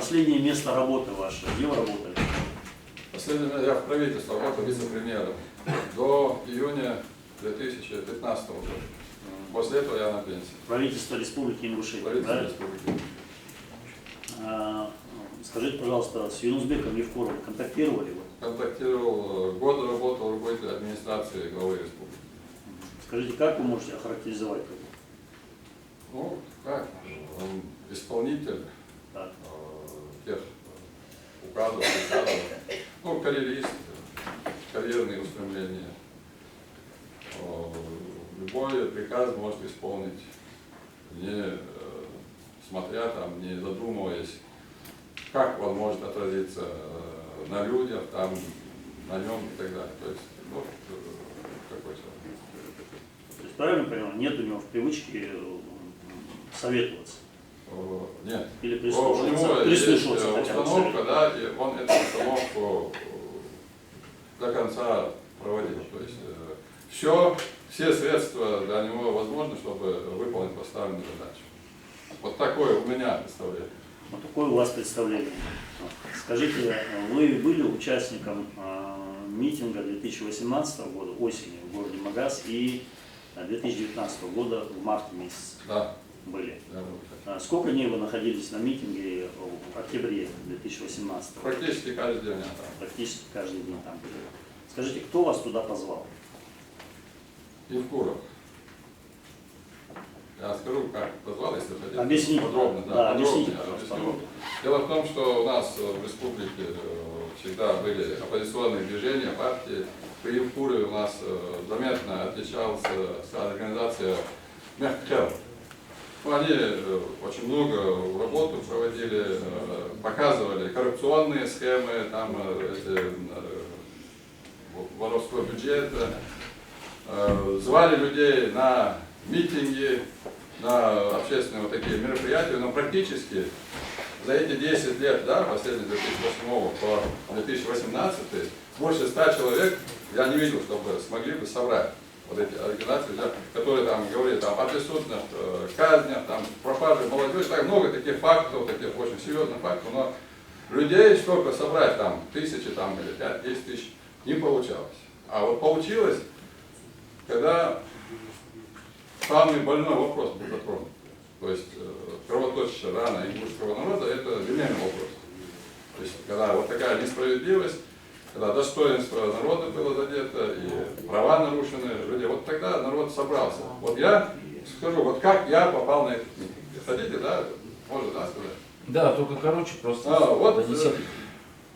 последнее место работы ваше, где вы работали? Последнее, я в правительстве работал вице-премьером до июня 2015 года. После этого я на пенсии. Правительство Республики Ингушетия, Правительство да? республики. Скажите, пожалуйста, с Юнусбеком Евкуровым контактировали вы? Контактировал, год работал руководителем администрации главы республики. Скажите, как вы можете охарактеризовать его? Ну, как? Он исполнитель Так. тех указов, приказов. Ну, карьерист, карьерные устремления. Любой приказ может исполнить, не смотря там, не задумываясь, как он может отразиться на людях, там, на нем и так далее. То есть, ну, какой-то. То есть, правильно понимаю, нет у него в привычке советоваться? Нет. Или У него есть прислушиваться хотя бы? установка, да, и он эту установку до конца проводил. То есть все средства для него возможны, чтобы выполнить поставленную задачу. Вот такое у меня представление. Вот такое у вас представление. Скажите, вы были участником митинга 2018 года осенью в городе Магаз и 2019 года в марте месяце? Да. Были. Да, Сколько дней вы находились на митинге в октябре 2018? практически каждый день я там. Практически каждый день там были. Скажите, кто вас туда позвал? Евкуров. Я скажу, как позвал, если хотите. Объясните. Подробно, Да, объясните, подробно пожалуйста, объясню. подробно. Дело в том, что у нас в республике всегда были оппозиционные движения, партии. При Евкурове у нас заметно отличалась организация Меххел. Ну, они очень много работы проводили, показывали коррупционные схемы, там, воровство бюджета, звали людей на митинги, на общественные вот такие мероприятия, но практически за эти 10 лет, да, последние 2008 по 2018, больше 100 человек я не видел, чтобы смогли бы собрать вот эти организации, да, которые там говорили там, о присутственных казнях, там, пропаже молодежи, так много таких фактов, таких очень серьезных фактов, но людей столько собрать, там, тысячи там, или 5-10 тысяч, не получалось. А вот получилось, когда самый больной вопрос был затронут. То есть кровоточащая рана ингушского народа – это земельный вопрос. То есть когда вот такая несправедливость, когда достоинство народа было задето и права нарушены люди, вот тогда народ собрался. Вот я скажу, вот как я попал на этот митинг. Хотите, да? Можно, да, сказать? Да, только короче, просто Вот донесите.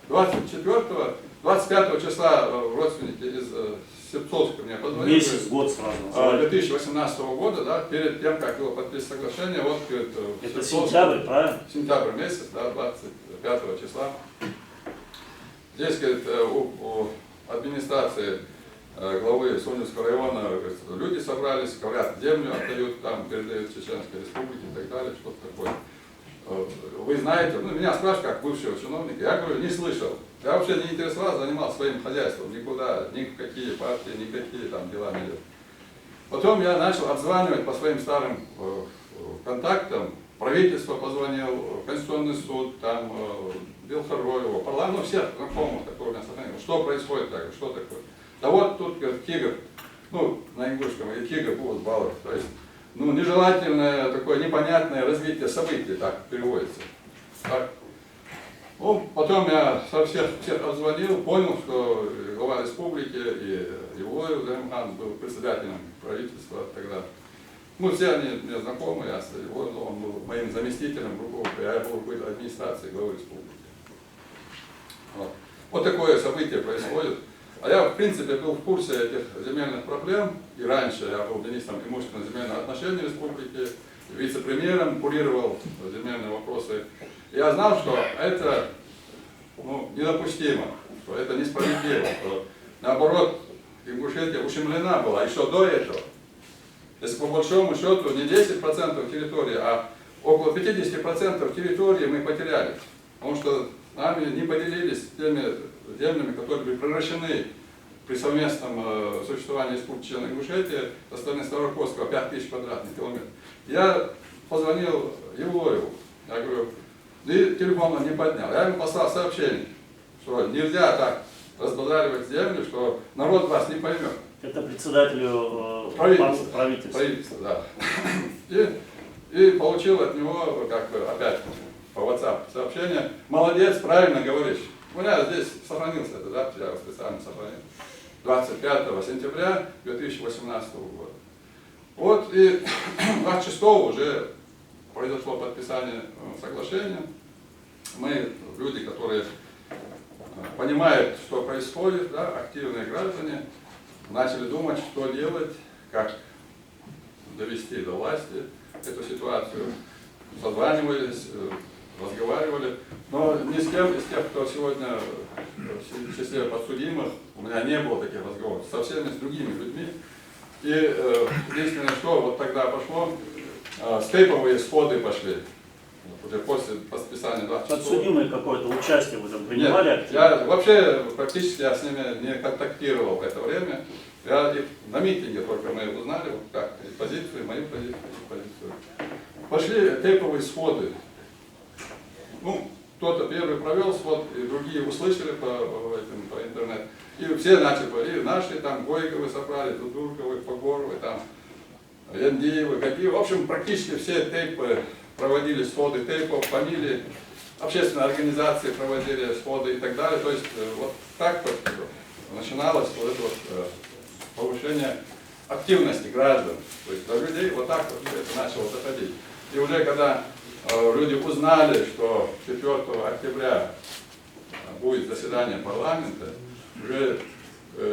25 числа родственники из Сепцовска мне позвонили. Месяц, год сразу. 2018 года, да, перед тем, как было подписано соглашение, вот Это сентябрь, правильно? Сентябрь месяц, да, 25 числа. Здесь, говорит, у администрации главы Сунинского района люди собрались, говорят, землю отдают, там передают Чеченской республике и так далее, что-то такое. Вы знаете, ну, меня спрашивают, как бывшего чиновника, я говорю, не слышал. Я вообще не интересовался, занимался своим хозяйством, никуда, ни в какие партии, никакие там дела не идет. Потом я начал обзванивать по своим старым контактам, правительство позвонил, Конституционный суд, там, Белхароева, парламент, ну, всех знакомых, которые у меня сохранили, что происходит так, что такое. Да вот тут, говорит, тигр, ну, на ингушском, и тигр будут баллы, то есть, ну, нежелательное, такое непонятное развитие событий, так переводится. Так. Ну, потом я со всех обзвонил, понял, что глава республики и Ивлоев Заримхан был председателем правительства тогда. Ну, все они мне знакомы, я с Ивлоевым, он был моим заместителем, я был руководителем администрации главы республики. Вот такое событие происходит. А я, в принципе, был в курсе этих земельных проблем, и раньше я был министром имущественно-земельных отношений республики, вице-премьером, курировал земельные вопросы. Я знал, что это недопустимо, что это несправедливо, что наоборот Ингушетия ущемлена была еще до этого. Если по большому счету не 10% территории, а около 50% территории мы потеряли, потому что нами не поделились теми землями, которые были превращены при совместном существовании республики Ингушетия со стороны Ставрополского 5000 квадратных километров. Я позвонил Евлоеву, я говорю, И телефон он не поднял. Я ему послал сообщение, что нельзя так разбазаривать землю, что народ вас не поймет. Это председателю правительства. Правительство, да. И получил от него, как бы, опять по WhatsApp сообщение: молодец, правильно говоришь. У меня здесь сохранился этот запись, я его специально сохранил. 25 сентября 2018 года. Вот и 26 уже произошло подписание соглашения. Мы, люди, которые понимают, что происходит, да, активные граждане, начали думать, что делать, как довести до власти эту ситуацию. Созванивались, разговаривали, но ни с кем из тех, кто сегодня в числе подсудимых, у меня не было таких разговоров, со всеми, с другими людьми. И единственное, что вот тогда пошло, степовые сходы пошли, уже после подписания 26. Подсудимые какое-то участие в этом принимали? Нет, я вообще практически с ними не контактировал в это время. Я на митинге только мы узнали, вот как, позицию, мою позицию, позицию. Пошли теповые сходы. Ну, кто-то первый провел сход, и другие услышали по интернету. И все начали, и наши там Гойковы собрали, Дудурковы, Погоровы, там, Яндиевы, какие. В общем, практически все тейпы проводили сходы тейпов, фамилии, общественные организации проводили сходы и так далее. То есть вот так вот начиналось вот это вот повышение активности граждан. То есть до людей вот так вот это начало доходить. И уже когда люди узнали, что 4 октября будет заседание парламента, уже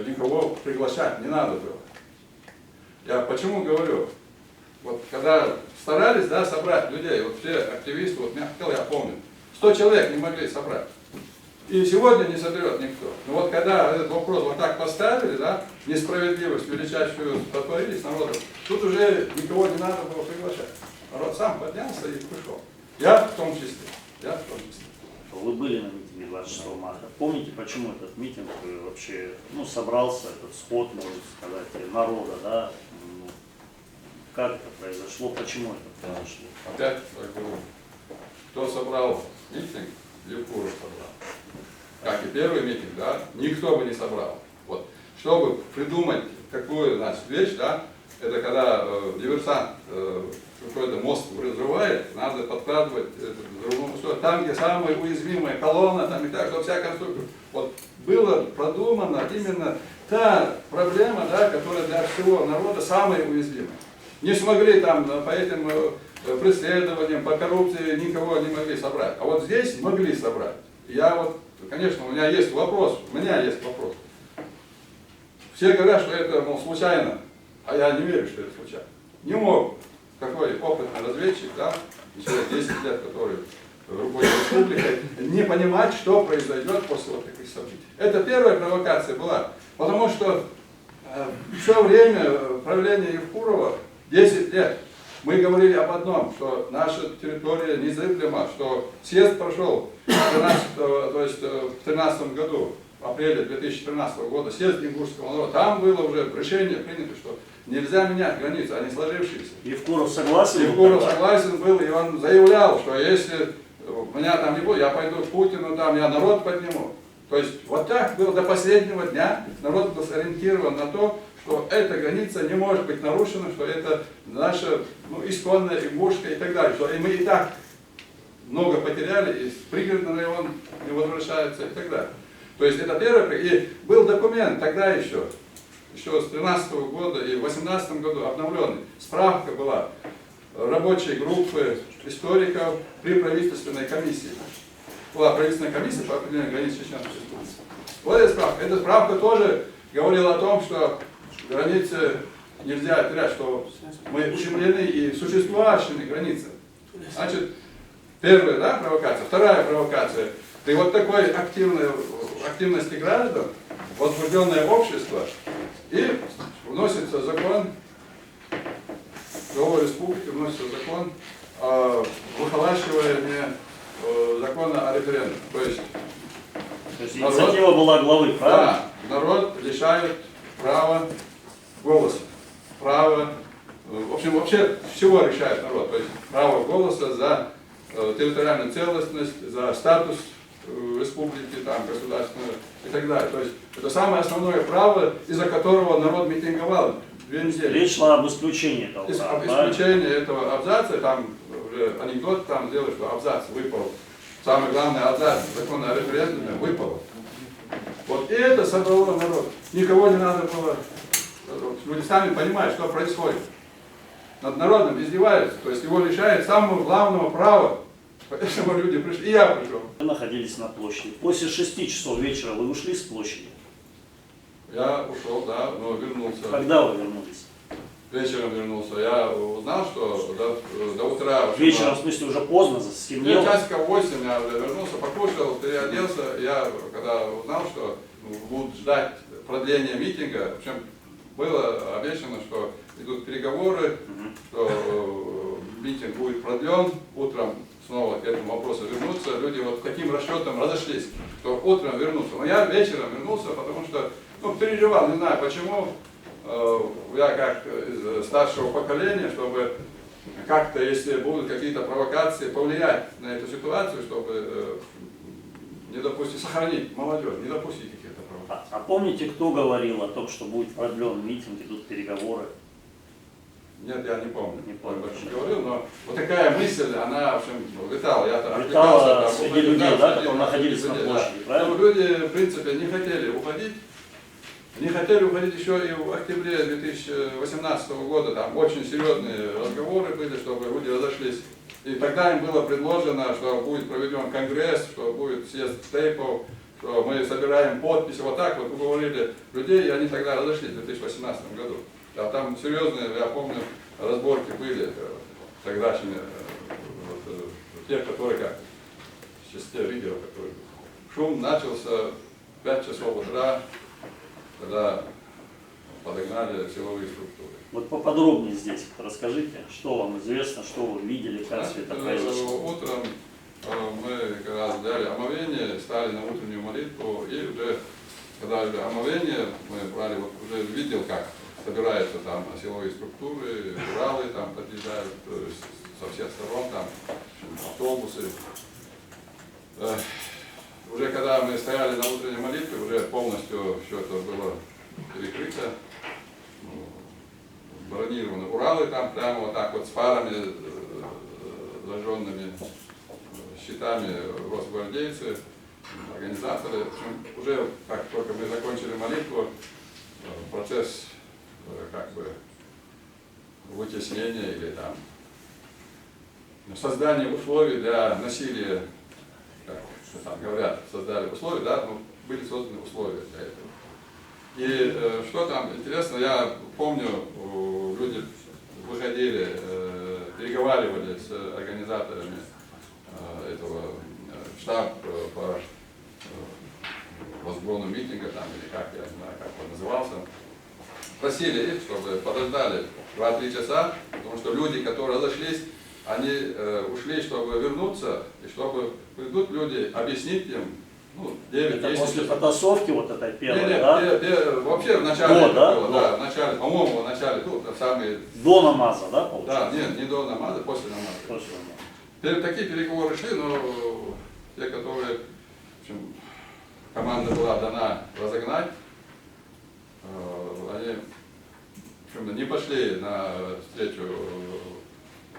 никого приглашать не надо было. Я почему говорю? Вот когда старались, да, собрать людей, вот все активисты, вот я помню, 100 человек не могли собрать. И сегодня не соберет никто. Но вот когда этот вопрос вот так поставили, да, несправедливость величайшую сотворили с народом, тут уже никого не надо было приглашать. Народ сам поднялся и пришел. Я в том числе. Я в том числе. Вы были на митинге 26 марта. Помните, почему этот митинг вообще, ну, собрался, этот сход, можно сказать, народа, да? Ну, как это произошло, почему это произошло? Опять, кто собрал митинг, Евкуров собрал. Как и первый митинг, да, никто бы не собрал. Вот. Чтобы придумать какую, значит, вещь, да, это когда диверсант какой-то мост разрывает, надо подкладывать другому сторону. Там, где самая уязвимая колонна, там и так, что вся конструкция. Вот было продумано именно та проблема, да, которая для всего народа самая уязвимая. Не смогли там по этим преследованиям, по коррупции никого не могли собрать. А вот здесь могли собрать. Я вот, конечно, у меня есть вопрос, Все говорят, что это, мол, случайно, а я не верю, что это случайно. Не мог такой опытный разведчик, да, человек 10 лет, который руководит республикой, не понимать, что произойдет после вот таких событий. Это первая провокация была, потому что все время правления Евкурова, 10 лет, мы говорили об одном, что наша территория незыблема, что съезд прошел в 13 году, в апреле 2013 года, съезд Ингушского народа, там было уже решение принято, что нельзя менять границы, они сложившиеся. Евкуров согласен? Евкуров согласен был, и он заявлял, что если меня там не будет, я пойду к Путину, там я народ подниму. То есть вот так было до последнего дня, народ был сориентирован на то, что эта граница не может быть нарушена, что это наша, ну, исконная Ингушская и так далее. Что и мы и так много потеряли, и пригородный район не возвращается и так далее. То есть это первое. И был документ тогда еще с 2013 года и в 2018 году обновленный. Справка была рабочей группы историков при правительственной комиссии. Была правительственная комиссия по определению границ Чеченской Республики. Вот эта справка. Эта справка тоже говорила о том, что границы нельзя терять, что мы ущемлены и существующими границы. Значит, первая, да, провокация. Вторая провокация. При вот такой активности граждан, возбужденное общество, и вносится закон, главой республики вносится закон о выхолащивании закона о референдуме. То есть инициатива была главы, правильно? Да, народ лишает права голоса, право, в общем, вообще всего решает народ, то есть право голоса за территориальную целостность, за статус республики, там, государственную и так далее. То есть это самое основное право, из-за которого народ митинговал 2 недели. Речь шла об исключении этого права, Исключение этого абзаца, там уже анекдот там делают, что абзац выпал. Самый главный абзац закона о референдуме выпал. Вот и это собрало народ. Никого не надо было. Люди сами понимают, что происходит. Над народом издеваются, то есть его лишают самого главного права. Поэтому люди пришли, и я пришел. Вы находились на площади. После 6 часов вечера вы ушли с площади? Я ушел, да, но вернулся. Когда вы вернулись? Вечером вернулся. Я узнал, что до утра... Вечером, в смысле, уже поздно, стемнело? Часиков 8 я уже вернулся, покушал, переоделся. Я когда узнал, что будут ждать продления митинга, причем было обещано, что идут переговоры, что митинг будет продлен, утром снова к этому вопросу вернуться. Люди вот таким расчетом разошлись, что утром вернутся. Но я вечером вернулся, потому что переживал, не знаю почему. Я как из старшего поколения, чтобы как-то, если будут какие-то провокации, повлиять на эту ситуацию, чтобы не допустить, сохранить молодежь, не допустить каких-то провокаций. А помните, кто говорил о том, что будет продлен митинг, идут переговоры? Нет, я не помню. Не помню. Я говорил, но вот такая мысль, она, в общем, витала. Я Витала среди людей, да, которые находились на площади, правильно? Люди, в принципе, не хотели уходить. Не хотели уходить еще и в октябре 2018 года. Там очень серьезные разговоры были, чтобы люди разошлись. И тогда им было предложено, что будет проведен конгресс, что будет съезд тейпов, что мы собираем подписи. Вот так вот уговорили людей, и они тогда разошлись в 2018 году. А там серьезные, я помню, разборки были тогдашние, те, которые как, сейчас те видео, которые... Шум начался в 5 часов утра, когда подогнали силовые структуры. Вот поподробнее здесь расскажите, что вам известно, что вы видели, как все это произошло. Утром мы как раз взяли омовение, стали на утреннюю молитву, и уже, когда уже омовение, мы брали, вот уже видел, как собираются там силовые структуры, Уралы там подъезжают со всех сторон, там автобусы. Уже когда мы стояли на утренней молитве, уже полностью все это было перекрыто, бронированы Уралы там прямо вот так вот с парами, зажженными щитами росгвардейцы, организаторы. Причем уже как только мы закончили молитву, процесс как бы вытеснения или там создания условий для насилия, как там говорят, создали условия, да, были созданы условия для этого. И что там интересно, я помню, люди выходили, переговаривали с организаторами этого штаб по возглаву митинга, там, или как, я не знаю, как он назывался, просили их, чтобы подождали 2-3 часа, потому что люди, которые разошлись, они ушли, чтобы вернуться, и чтобы придут люди, объяснить им, 9-10 Это после часов. потасовки вот этой первой, Нет, да? вообще в начале До, это да? было, До. да, в начале, по-моему, в начале, самые... До намаза, да, Да, получается? нет, не до намаза, после намаза. После намаза. Такие переговоры шли, но те, которые, в общем, команда была дана разогнать, они, в общем, не пошли на встречу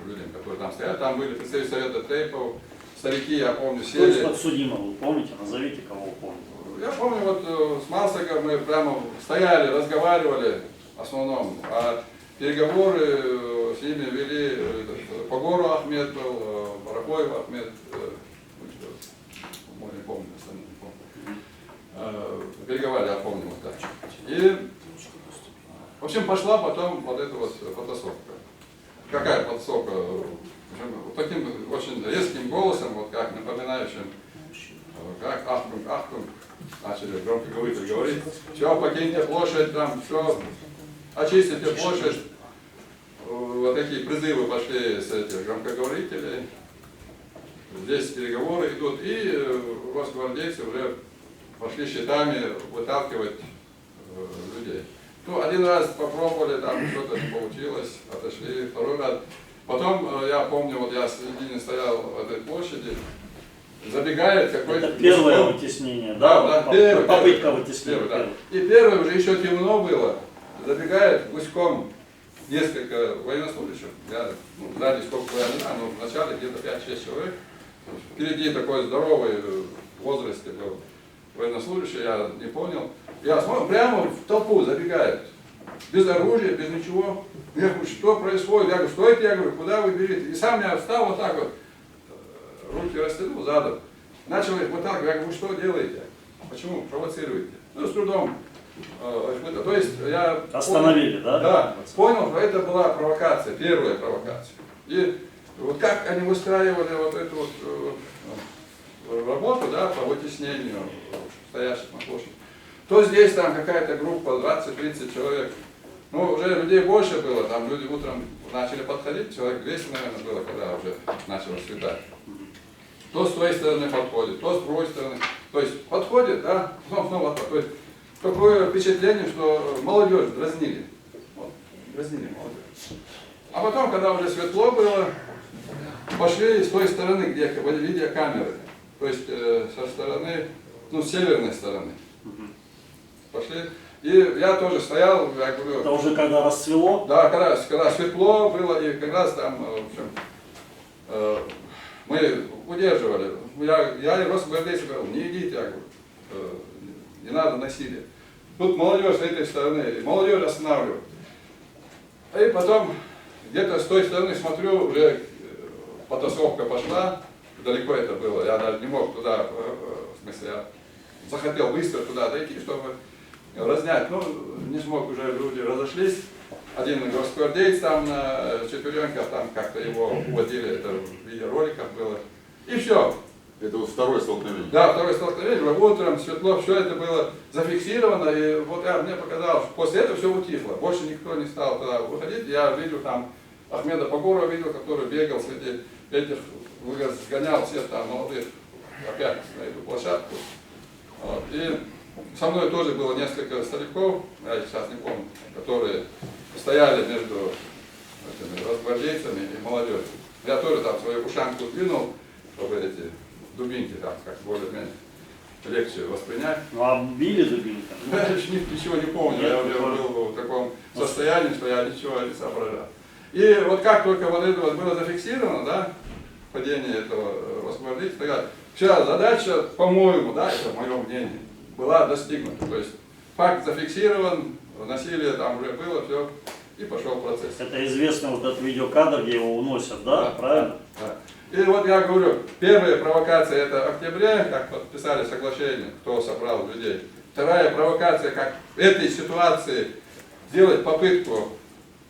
людям, которые там стоят. Там были представители совета трейпов, старики, я помню, Кто из сели. подсудимых вы помните? Назовите, кого вы помните. Я помню, вот с Масаком мы прямо стояли, разговаривали в основном, а переговоры с ними вели Погору Ахмед был, Баракоев Ахмед, не помню, остальные не помню. Переговаривали, я помню вот так. И, в общем, пошла потом вот эта вот потасовка. Какая потасовка? Таким очень резким голосом, вот как напоминающим, как ахтунг, ахтунг, начали громкоговоритель говорить, все, покиньте площадь, там, все, очистите площадь. Вот такие призывы пошли с этих громкоговорителей. Здесь переговоры идут, и росгвардейцы уже пошли щитами выталкивать людей. Один раз попробовали, там что-то не получилось, отошли, второй раз. Потом, я помню, вот я в середине стоял в этой площади, забегает какой-то... Это первое вытеснение, Да, да, первый, попытка первый, вытеснения. первый, да. И первый уже еще темно было, забегает гуськом несколько военнослужащих, я, сзади сколько я не знаю, но вначале где-то 5-6 человек. Впереди такой здоровый в возрасте был военнослужащий, я не понял. Я смотрю, прямо в толпу забегает, без оружия, без ничего. Я говорю, что происходит? Я говорю, стойте, я говорю, куда вы бежите? И сам я встал вот так вот, руки растянул задом, начал их выталкивать. Я говорю, вы что делаете? Почему провоцируете? Ну, с трудом. То есть я Остановили, понял, да? Да, понял, что это была провокация, первая провокация. И вот как они выстраивали вот эту вот работу, да, по вытеснению стоящих на площади, то здесь там какая-то группа, 20-30 человек, ну, уже людей больше было, там люди утром начали подходить, человек 200, наверное, было, когда уже начало светать. То с той стороны подходит, то с другой стороны. То есть подходит, да, снова подходит. То есть такое впечатление, что молодежь дразнили. Вот, дразнили молодежь. А потом, когда уже светло было, пошли с той стороны, где были видеокамеры. То есть со стороны, ну, с северной стороны. Пошли. И я тоже стоял, я говорю... Это уже когда расцвело? Да, когда светло было, и как раз там, в общем, мы удерживали. Я и росгвардейцам говорил, не идите, я говорю, не надо насилия. Тут молодежь с этой стороны, и молодежь останавливает. И потом, где-то с той стороны смотрю, уже потасовка пошла, далеко это было, я даже не мог туда, в смысле, я захотел быстро туда дойти, чтобы разнять, ну, не смог, уже люди разошлись. Один росгвардеец там на четвереньках, там как-то его уводили, это в видеороликах было. И все. Это вот второе столкновение. Да, второе столкновение, утром, светло, все это было зафиксировано, и вот мне показалось, после этого все утихло, больше никто не стал туда выходить. Я видел там Ахмеда Погорова, видел, который бегал среди этих, сгонял всех там молодых опять на эту площадку. Вот. И со мной тоже было несколько стариков, я сейчас не помню, которые стояли между этими росгвардейцами и молодежью. Я тоже там свою ушанку сдвинул, чтобы эти дубинки там как более-менее легче воспринять. Ну а били дубинками? Я ничего не помню, я уже был в таком состоянии, что я ничего не соображал. И вот как только вот это вот было зафиксировано, да, падение этого росгвардейца, вся задача, по-моему, да, это мое мнение, была достигнута. То есть факт зафиксирован, насилие там уже было, все, и пошел процесс. Это известный вот этот видеокадр, где его уносят, да? Правильно? Да. И вот я говорю, первая провокация это в октябре, как подписали соглашение, кто собрал людей. Вторая провокация, как в этой ситуации сделать попытку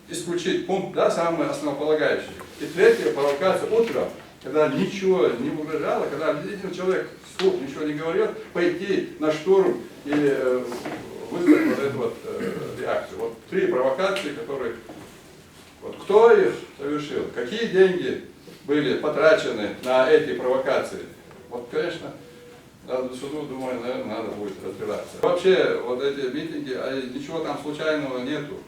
исключить пункт, да, самый основополагающий. И третья провокация утром, когда ничего не угрожало, когда один человек вслух ничего не говорил, пойти на штурм или вызвать вот эту вот реакцию. Вот три провокации, которые... Вот кто их совершил? Какие деньги были потрачены на эти провокации? Вот, конечно, надо суду, думаю, наверное, надо будет разбираться. Вообще, вот эти митинги, ничего там случайного нету.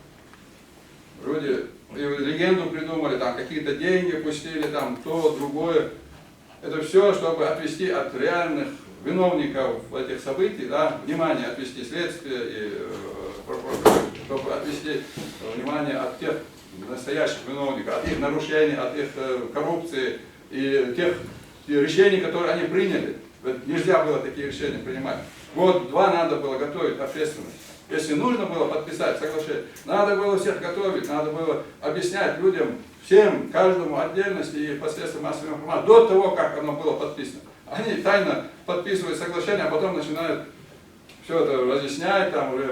Люди легенду придумали, там какие-то деньги пустили, там то, другое. Это все, чтобы отвести от реальных виновников этих событий, да, внимание отвести следствие и прокуратуру, чтобы отвести внимание от тех настоящих виновников, от их нарушений, от их коррупции и тех решений, которые они приняли. Нельзя было такие решения принимать. Вот два надо было готовить общественность. Если нужно было подписать соглашение, надо было всех готовить, надо было объяснять людям, всем, каждому отдельности и посредством массовой информации, до того, как оно было подписано. Они тайно подписывают соглашение, а потом начинают все это разъяснять, там уже